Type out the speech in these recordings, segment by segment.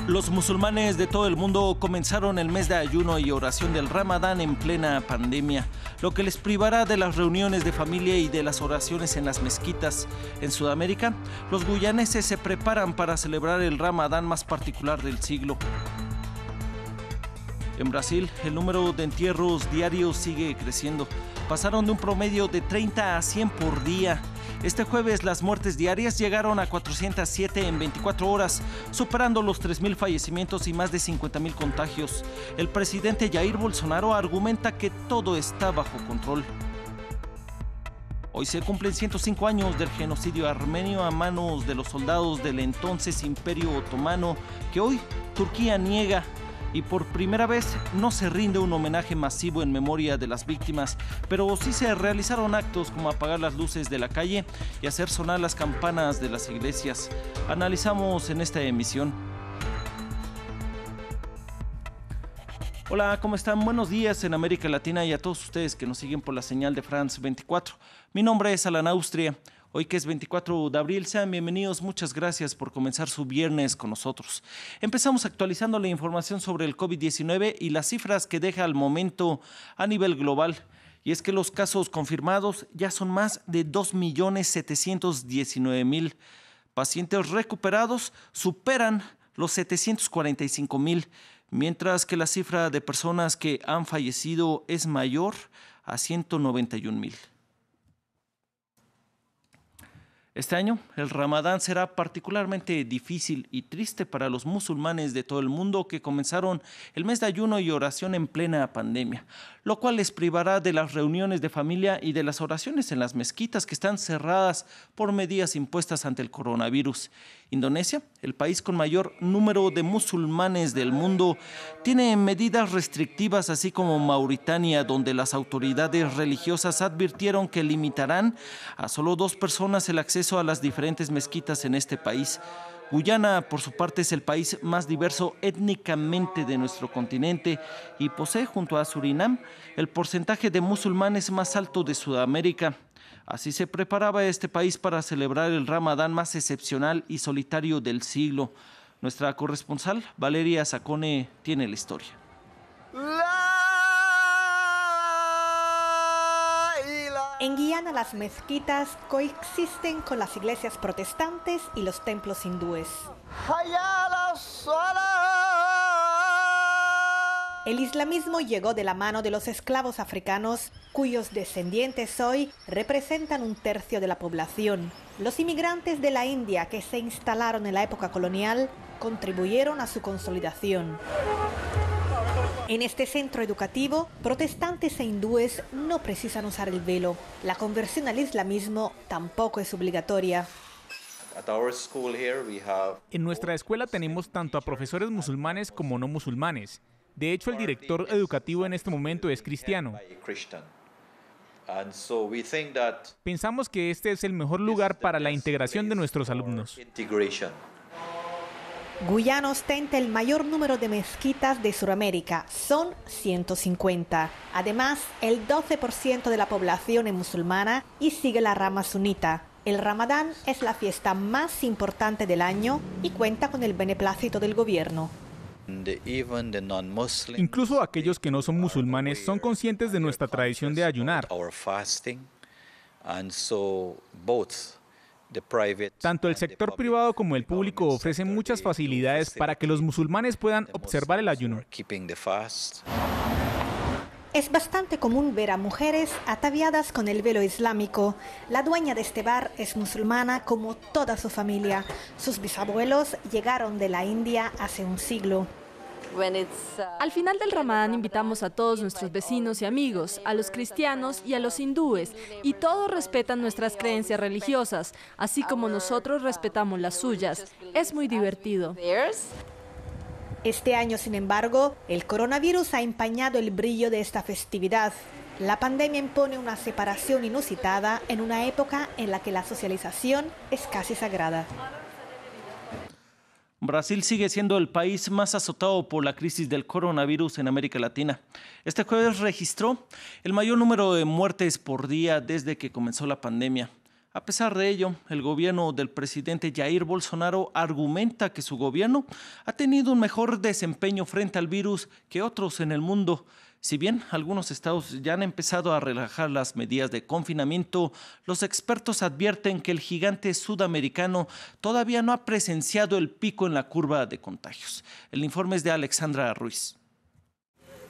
Los musulmanes de todo el mundo comenzaron el mes de ayuno y oración del Ramadán en plena pandemia, lo que les privará de las reuniones de familia y de las oraciones en las mezquitas. En Sudamérica, los guyaneses se preparan para celebrar el Ramadán más particular del siglo. En Brasil, el número de entierros diarios sigue creciendo. Pasaron de un promedio de 30 a 100 por día. Este jueves las muertes diarias llegaron a 407 en 24 horas, superando los 3.000 fallecimientos y más de 50.000 contagios. El presidente Jair Bolsonaro argumenta que todo está bajo control. Hoy se cumplen 105 años del genocidio armenio a manos de los soldados del entonces Imperio Otomano, que hoy Turquía niega. Y por primera vez no se rinde un homenaje masivo en memoria de las víctimas, pero sí se realizaron actos como apagar las luces de la calle y hacer sonar las campanas de las iglesias. Analizamos en esta emisión. Hola, ¿cómo están? Buenos días en América Latina y a todos ustedes que nos siguen por la señal de France 24. Mi nombre es Alan Austria. Hoy que es 24 de abril, sean bienvenidos, muchas gracias por comenzar su viernes con nosotros. Empezamos actualizando la información sobre el COVID-19 y las cifras que deja al momento a nivel global. Y es que los casos confirmados ya son más de 2.719.000. Pacientes recuperados superan los 745.000, mientras que la cifra de personas que han fallecido es mayor a 191.000. Este año, el Ramadán será particularmente difícil y triste para los musulmanes de todo el mundo que comenzaron el mes de ayuno y oración en plena pandemia, lo cual les privará de las reuniones de familia y de las oraciones en las mezquitas que están cerradas por medidas impuestas ante el coronavirus. Indonesia, el país con mayor número de musulmanes del mundo, tiene medidas restrictivas, así como Mauritania, donde las autoridades religiosas advirtieron que limitarán a solo 2 personas el acceso a las diferentes mezquitas en este país. Guyana, por su parte, es el país más diverso étnicamente de nuestro continente y posee, junto a Surinam, el porcentaje de musulmanes más alto de Sudamérica. Así se preparaba este país para celebrar el Ramadán más excepcional y solitario del siglo. Nuestra corresponsal, Valeria Sacone, tiene la historia. En Guyana, las mezquitas coexisten con las iglesias protestantes y los templos hindúes. El islamismo llegó de la mano de los esclavos africanos, cuyos descendientes hoy representan 1/3 de la población. Los inmigrantes de la India que se instalaron en la época colonial contribuyeron a su consolidación. En este centro educativo, protestantes e hindúes no precisan usar el velo. La conversión al islamismo tampoco es obligatoria. En nuestra escuela tenemos tanto a profesores musulmanes como no musulmanes. De hecho, el director educativo en este momento es cristiano. Pensamos que este es el mejor lugar para la integración de nuestros alumnos. Guyana ostenta el mayor número de mezquitas de Sudamérica, son 150. Además, el 12% de la población es musulmana y sigue la rama sunita. El Ramadán es la fiesta más importante del año y cuenta con el beneplácito del gobierno. Incluso aquellos que no son musulmanes son conscientes de nuestra tradición de ayunar. Tanto el sector privado como el público ofrecen muchas facilidades para que los musulmanes puedan observar el ayuno. Es bastante común ver a mujeres ataviadas con el velo islámico. La dueña de este bar es musulmana como toda su familia. Sus bisabuelos llegaron de la India hace un siglo. Al final del Ramadán invitamos a todos nuestros vecinos y amigos, a los cristianos y a los hindúes, y todos respetan nuestras creencias religiosas, así como nosotros respetamos las suyas. Es muy divertido. Este año, sin embargo, el coronavirus ha empañado el brillo de esta festividad. La pandemia impone una separación inusitada en una época en la que la socialización es casi sagrada. Brasil sigue siendo el país más azotado por la crisis del coronavirus en América Latina. Este jueves registró el mayor número de muertes por día desde que comenzó la pandemia. A pesar de ello, el gobierno del presidente Jair Bolsonaro argumenta que su gobierno ha tenido un mejor desempeño frente al virus que otros en el mundo. Si bien algunos estados ya han empezado a relajar las medidas de confinamiento, los expertos advierten que el gigante sudamericano todavía no ha presenciado el pico en la curva de contagios. El informe es de Alexandra Ruiz.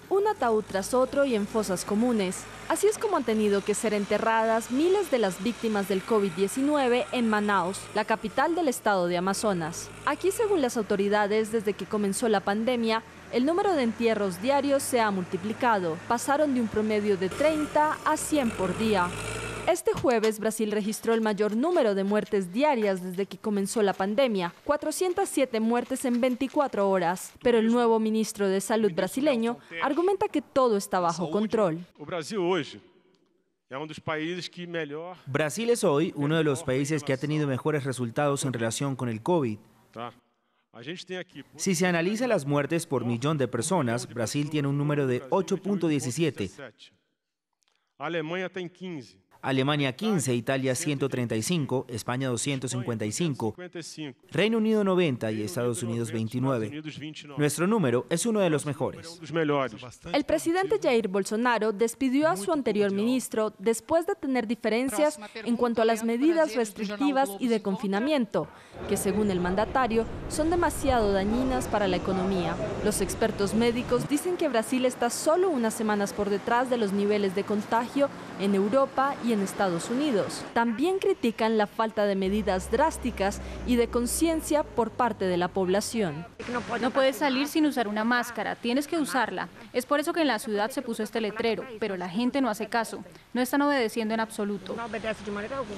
Un ataúd tras otro y en fosas comunes. Así es como han tenido que ser enterradas miles de las víctimas del COVID-19 en Manaus, la capital del estado de Amazonas. Aquí, según las autoridades, desde que comenzó la pandemia, el número de entierros diarios se ha multiplicado. Pasaron de un promedio de 30 a 100 por día. Este jueves, Brasil registró el mayor número de muertes diarias desde que comenzó la pandemia, 407 muertes en 24 horas. Pero el nuevo ministro de Salud brasileño argumenta que todo está bajo control. Brasil es hoy uno de los países que ha tenido mejores resultados en relación con el COVID. Si se analiza las muertes por millón de personas, Brasil tiene un número de 8.17. Alemania 15, Italia 135, España 255, Reino Unido 90 y Estados Unidos 29. Nuestro número es uno de los mejores. El presidente Jair Bolsonaro despidió a su anterior ministro después de tener diferencias en cuanto a las medidas restrictivas y de confinamiento, que según el mandatario son demasiado dañinas para la economía. Los expertos médicos dicen que Brasil está solo unas semanas por detrás de los niveles de contagio en Europa y en Estados Unidos. También critican la falta de medidas drásticas y de conciencia por parte de la población. No puedes salir sin usar una máscara, tienes que usarla. Es por eso que en la ciudad se puso este letrero, pero la gente no hace caso, no están obedeciendo en absoluto.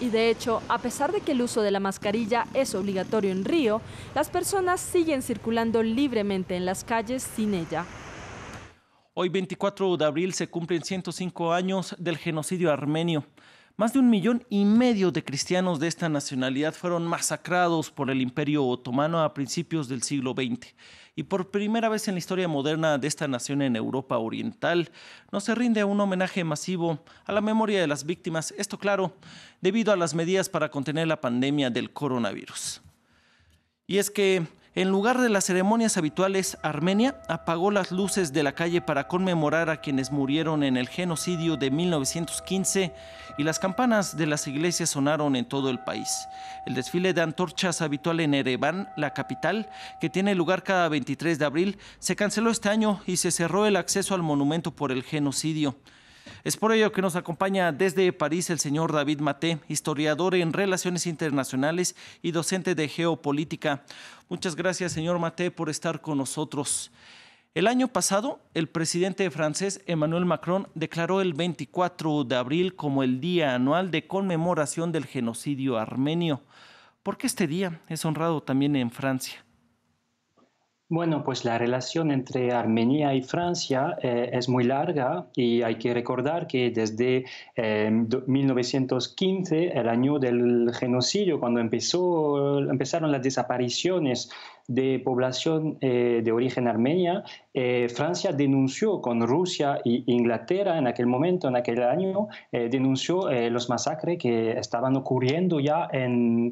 Y de hecho, a pesar de que el uso de la mascarilla es obligatorio en Río, las personas siguen circulando libremente en las calles sin ella. Hoy, 24 de abril, se cumplen 105 años del genocidio armenio. Más de 1,5 millones de cristianos de esta nacionalidad fueron masacrados por el Imperio Otomano a principios del siglo XX. Y por primera vez en la historia moderna de esta nación en Europa Oriental, no se rinde un homenaje masivo a la memoria de las víctimas, esto claro, debido a las medidas para contener la pandemia del coronavirus. Y es que, en lugar de las ceremonias habituales, Armenia apagó las luces de la calle para conmemorar a quienes murieron en el genocidio de 1915 y las campanas de las iglesias sonaron en todo el país. El desfile de antorchas habitual en Ereván, la capital, que tiene lugar cada 23 de abril, se canceló este año y se cerró el acceso al monumento por el genocidio. Es por ello que nos acompaña desde París el señor David Maté, historiador en Relaciones Internacionales y docente de Geopolítica. Muchas gracias, señor Maté, por estar con nosotros. El año pasado, el presidente francés Emmanuel Macron declaró el 24 de abril como el Día Anual de Conmemoración del Genocidio Armenio. ¿Por qué este día es honrado también en Francia? Bueno, pues la relación entre Armenia y Francia es muy larga y hay que recordar que desde 1915, el año del genocidio, cuando empezaron las desapariciones de población de origen armenia, Francia denunció con Rusia e Inglaterra en aquel momento, en aquel año, denunció los masacres que estaban ocurriendo ya en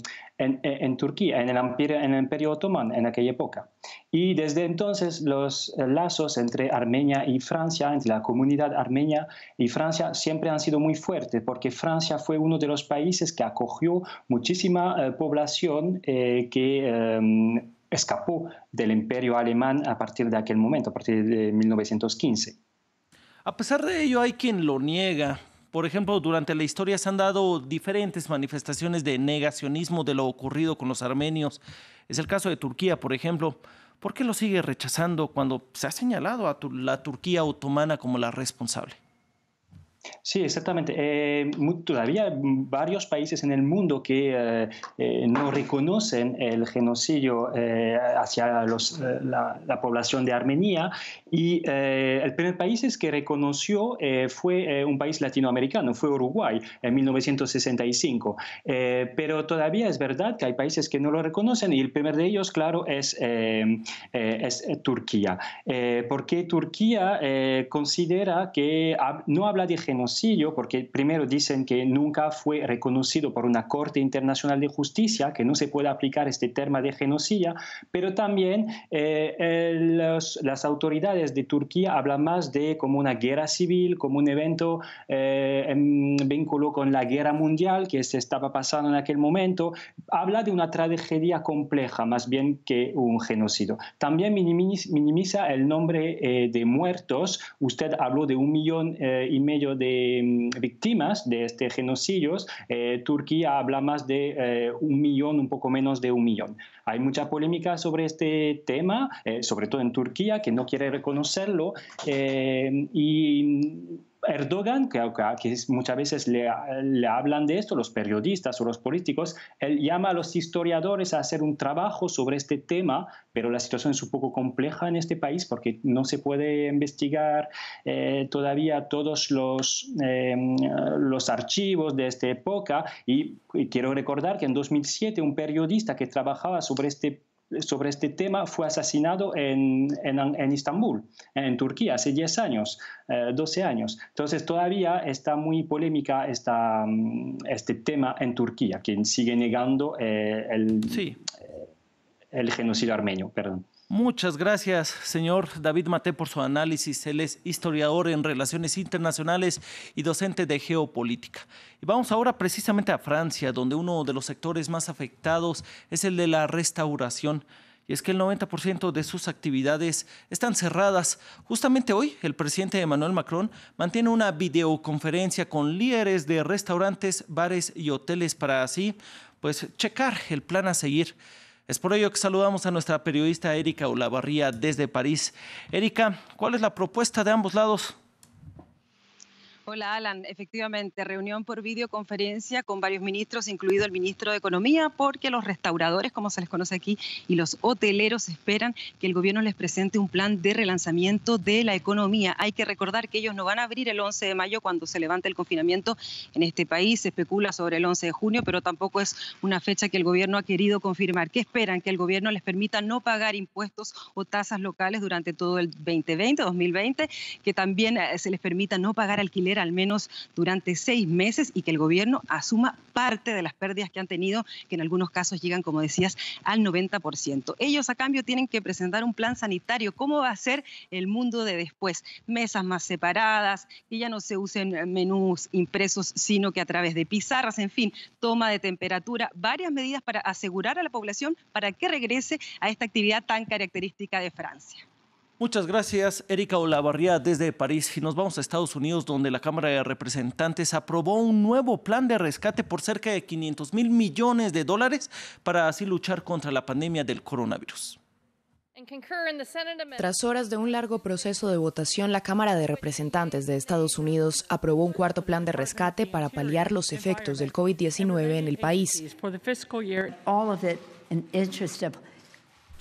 Turquía, en el Imperio Otomano en aquella época. Y desde entonces los lazos entre Armenia y Francia, entre la comunidad armenia y Francia, siempre han sido muy fuertes, porque Francia fue uno de los países que acogió muchísima población que escapó del imperio alemán a partir de aquel momento, a partir de 1915. A pesar de ello, hay quien lo niega. Por ejemplo, durante la historia se han dado diferentes manifestaciones de negacionismo de lo ocurrido con los armenios. Es el caso de Turquía, por ejemplo. ¿Por qué lo sigue rechazando cuando se ha señalado a la Turquía otomana como la responsable? Sí, exactamente. Todavía varios países en el mundo que no reconocen el genocidio hacia la población de Armenia, y el primer país que reconoció fue un país latinoamericano, fue Uruguay en 1965. Pero todavía es verdad que hay países que no lo reconocen y el primer de ellos, claro, es Turquía. Porque Turquía considera que no habla de genocidio genocidio, porque primero dicen que nunca fue reconocido por una Corte Internacional de Justicia, que no se puede aplicar este tema de genocidio, pero también las autoridades de Turquía hablan más de como una guerra civil, como un evento en vínculo con la guerra mundial que se estaba pasando en aquel momento. Habla de una tragedia compleja más bien que un genocidio. También minimiza el nombre de muertos. Usted habló de 1,5 millones de víctimas de este genocidio. Turquía habla más de 1 millón, un poco menos de 1 millón. Hay mucha polémica sobre este tema, sobre todo en Turquía, que no quiere reconocerlo. Y Erdogan, que muchas veces le hablan de esto, los periodistas o los políticos, él llama a los historiadores a hacer un trabajo sobre este tema, pero la situación es un poco compleja en este país porque no se puede investigar todavía todos los archivos de esta época. Y quiero recordar que en 2007 un periodista que trabajaba sobre este tema fue asesinado en Estambul, en Turquía, hace 10 años, 12 años. Entonces todavía está muy polémica este tema en Turquía, quien sigue negando el genocidio armenio. Perdón. Muchas gracias, señor David Maté, por su análisis. Él es historiador en relaciones internacionales y docente de geopolítica. Y vamos ahora precisamente a Francia, donde uno de los sectores más afectados es el de la restauración. Y es que el 90% de sus actividades están cerradas. Justamente hoy, el presidente Emmanuel Macron mantiene una videoconferencia con líderes de restaurantes, bares y hoteles para así, checar el plan a seguir. Es por ello que saludamos a nuestra periodista Erika Olavarría desde París. Erika, ¿cuál es la propuesta de ambos lados? Hola, Alan. Efectivamente, reunión por videoconferencia con varios ministros, incluido el ministro de Economía, porque los restauradores, como se les conoce aquí, y los hoteleros esperan que el gobierno les presente un plan de relanzamiento de la economía. Hay que recordar que ellos no van a abrir el 11 de mayo cuando se levante el confinamiento en este país. Se especula sobre el 11 de junio, pero tampoco es una fecha que el gobierno ha querido confirmar. ¿Qué esperan? Que el gobierno les permita no pagar impuestos o tasas locales durante todo el 2020, que también se les permita no pagar alquiler al menos durante 6 meses y que el gobierno asuma parte de las pérdidas que han tenido, que en algunos casos llegan, como decías, al 90%. Ellos a cambio tienen que presentar un plan sanitario. ¿Cómo va a ser el mundo de después? Mesas más separadas, que ya no se usen menús impresos, sino que a través de pizarras, en fin, toma de temperatura, varias medidas para asegurar a la población para que regrese a esta actividad tan característica de Francia. Muchas gracias, Erika Olavarría desde París. Y nos vamos a Estados Unidos, donde la Cámara de Representantes aprobó un nuevo plan de rescate por cerca de $500,000 millones para así luchar contra la pandemia del coronavirus. Tras horas de un largo proceso de votación, la Cámara de Representantes de Estados Unidos aprobó un cuarto plan de rescate para paliar los efectos del COVID-19 en el país.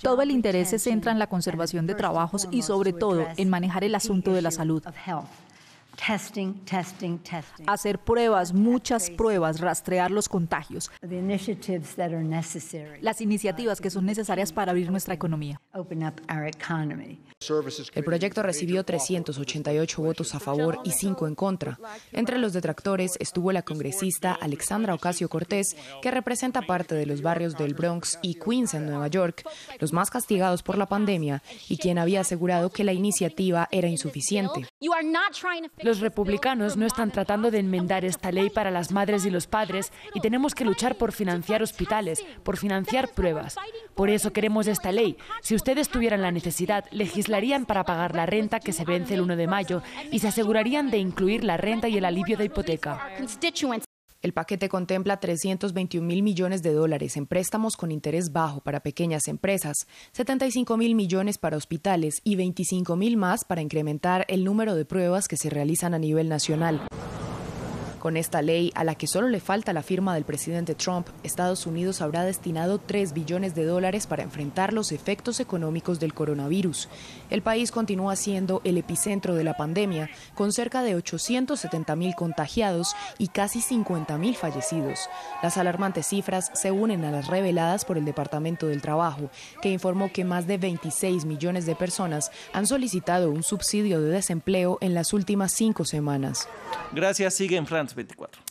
Todo el interés se centra en la conservación de trabajos y sobre todo en manejar el asunto de la salud. Hacer pruebas, muchas pruebas, rastrear los contagios. Las iniciativas que son necesarias para abrir nuestra economía. El proyecto recibió 388 votos a favor y 5 en contra. Entre los detractores estuvo la congresista Alexandra Ocasio-Cortez, que representa parte de los barrios del Bronx y Queens en Nueva York, los más castigados por la pandemia, y quien había asegurado que la iniciativa era insuficiente. Los republicanos no están tratando de enmendar esta ley para las madres y los padres y tenemos que luchar por financiar hospitales, por financiar pruebas. Por eso queremos esta ley. Si ustedes tuvieran la necesidad, legislarían para pagar la renta que se vence el 1 de mayo y se asegurarían de incluir la renta y el alivio de hipoteca. El paquete contempla $321,000 millones en préstamos con interés bajo para pequeñas empresas, $75,000 millones para hospitales y $25,000 más para incrementar el número de pruebas que se realizan a nivel nacional. Con esta ley, a la que solo le falta la firma del presidente Trump, Estados Unidos habrá destinado $3 billones para enfrentar los efectos económicos del coronavirus. El país continúa siendo el epicentro de la pandemia, con cerca de 870.000 contagiados y casi 50.000 fallecidos. Las alarmantes cifras se unen a las reveladas por el Departamento del Trabajo, que informó que más de 26 millones de personas han solicitado un subsidio de desempleo en las últimas 5 semanas. Gracias, sigue en France 24.